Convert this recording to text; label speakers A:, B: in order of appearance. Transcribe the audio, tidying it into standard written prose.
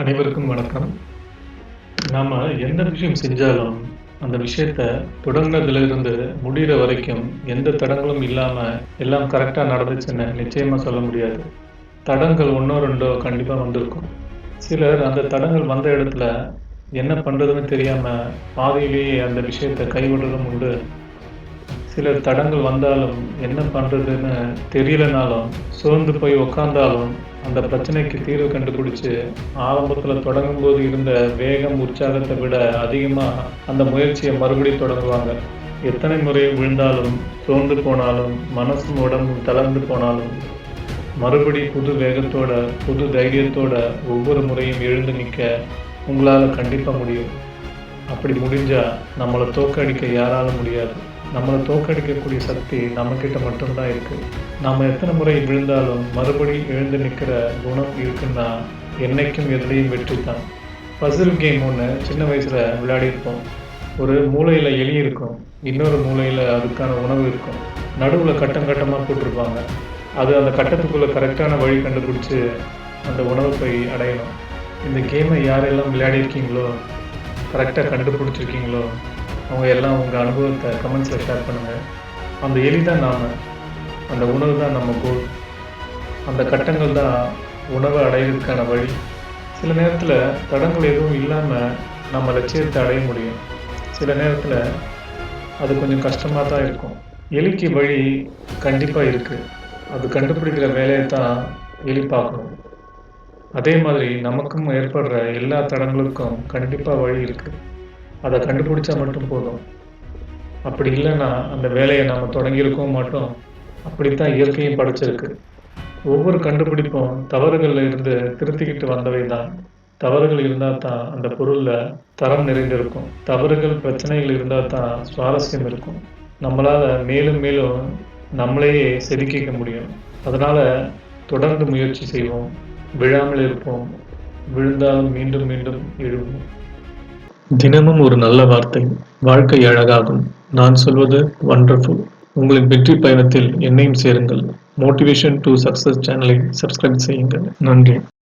A: அனைவருக்கும் வணக்கம். நாம எந்த விஷயம் செஞ்சாலும், அந்த விஷயத்த தொடங்குனதிலிருந்து முடியிற வரைக்கும் எந்த தடங்களும் இல்லாம எல்லாம் கரெக்ட்டா நடந்துச்சுன்னு நிச்சயமா சொல்ல முடியாது. தடங்கள் 1ஓ 2ஓ கண்டிப்பா வந்திருக்கும். சிலர் அந்த தடங்கள் வந்த இடத்துல என்ன பண்றதுன்னு தெரியாம பாதியிலேயே அந்த விஷயத்த கைவிடுறதும் உண்டு. சிலர் தடங்கள் வந்தாலும் என்ன பண்றதுன்னு தெரியலனாலும், சோர்ந்து போய் உட்கார்ந்தாலும், அந்த பிரச்சனைக்கு தீர்வு கண்டுபிடிச்சு, ஆரம்பத்துல தொடங்கும்போது இருந்த வேகம், உற்சாகத்த விட அதிகமா அந்த முயற்சிய மறுபடியும் தொடங்குவாங்க. எத்தனை முறை விழுந்தாலும், சோர்ந்து போனாலும், மனசும் உடம்பும் தளர்ந்து போனாலும், மறுபடி புது வேகத்தோட, புது தைரியத்தோட ஒவ்வொரு முறையும் எழுந்து நிக்க உங்களால கண்டிப்பா முடியும். அப்படி முடிஞ்சா, நம்மள தோற்கடிக்க யாராலும் முடியாது. நம்மள தோற்கடிக்கக்கூடிய சக்தி நம்மகிட்ட மட்டும் தான் இருக்கு. நாம எத்தனை முறை விழுந்தாலும் மறுபடியும் எழுந்து நிக்கிற குணம் இருக்குன்னா, என்னைக்கும் எதுலயும் வெற்றி தான். பசில் கேம் ஒண்ணு சின்ன வயசுல விளையாடியிருப்போம். ஒரு மூலையில எலி இருக்கும். இன்னொரு மூலையில அதுக்கான உணவு இருக்கும். நடுவுல கட்டம் கட்டமா போட்டிருப்பாங்க. அது அந்த கட்டத்துக்குள்ள கரெக்டான வழி கண்டுபிடிச்சு அந்த உணவு போய் அடையணும். இந்த கேமை யாரெல்லாம் விளையாடியிருக்கீங்களோ, கரெக்டா கண்டுபிடிச்சிருக்கீங்களோ, அவங்க எல்லாம் உங்க அனுபவத்த கமெண்ட்ஸ்ல ஷேர் பண்ணுங்க. அந்த எலி தான் நாம. அந்த உணவு தான் நம்ம கோல். அந்த கட்டங்கள் தான் உணவ அடையறதுக்கான வழி. சில நேரத்துல தடங்கள் எதுவும் இல்லாம நம்ம லட்சியத்த அடைய முடியும். சில நேரத்துல அது கொஞ்சம் கஷ்டமா தான் இருக்கும். எலிக்கு வழி கண்டிப்பா இருக்கு. அது கண்டுபிடிக்கிற வேலைய தான் எலி பார்க்கணும். அதே மாதிரி நமக்கும் ஏற்படுற எல்லா தடங்களுக்கும் கண்டிப்பா வழி இருக்கு. அத கண்டுபிடிச்சா மட்டும் போதும். அப்படி இல்லன்னா, அந்த வேலைய நாம தொடங்கியிருக்கவும் மாட்டோம். அப்படித்தான் இயற்கையும் படைச்சிருக்கு. ஒவ்வொரு கண்டுபிடிப்பும் தவறுகள்ல இருந்து திருத்திக்கிட்டு வந்தவை தான். தவறுகள் இருந்தா தான் அந்த பொருள்ல தரம் நிறைந்திருக்கும். தவறுகள், பிரச்சனைகள் இருந்தா தான் சுவாரஸ்யம் இருக்கும். நம்மளால மேலும் மேலும் நம்மளையே செதுக்கிக்க முடியும். அதனால தொடர்ந்து முயற்சி செய்வோம். விழாமல் இருப்போம். விழுந்தாலும் மீண்டும் மீண்டும் எழுவோம். தினமும் ஒரு நல்ல வார்த்தை வாழ்க்கை அழகாகும். நான் சொல்வது வண்டர்ஃபுல். உங்களின் வெற்றி பயணத்தில் என்னையும் சேருங்கள். மோட்டிவேஷன் டு சக்சஸ் சேனலை சப்ஸ்கிரைப் செய்யுங்கள். நன்றி.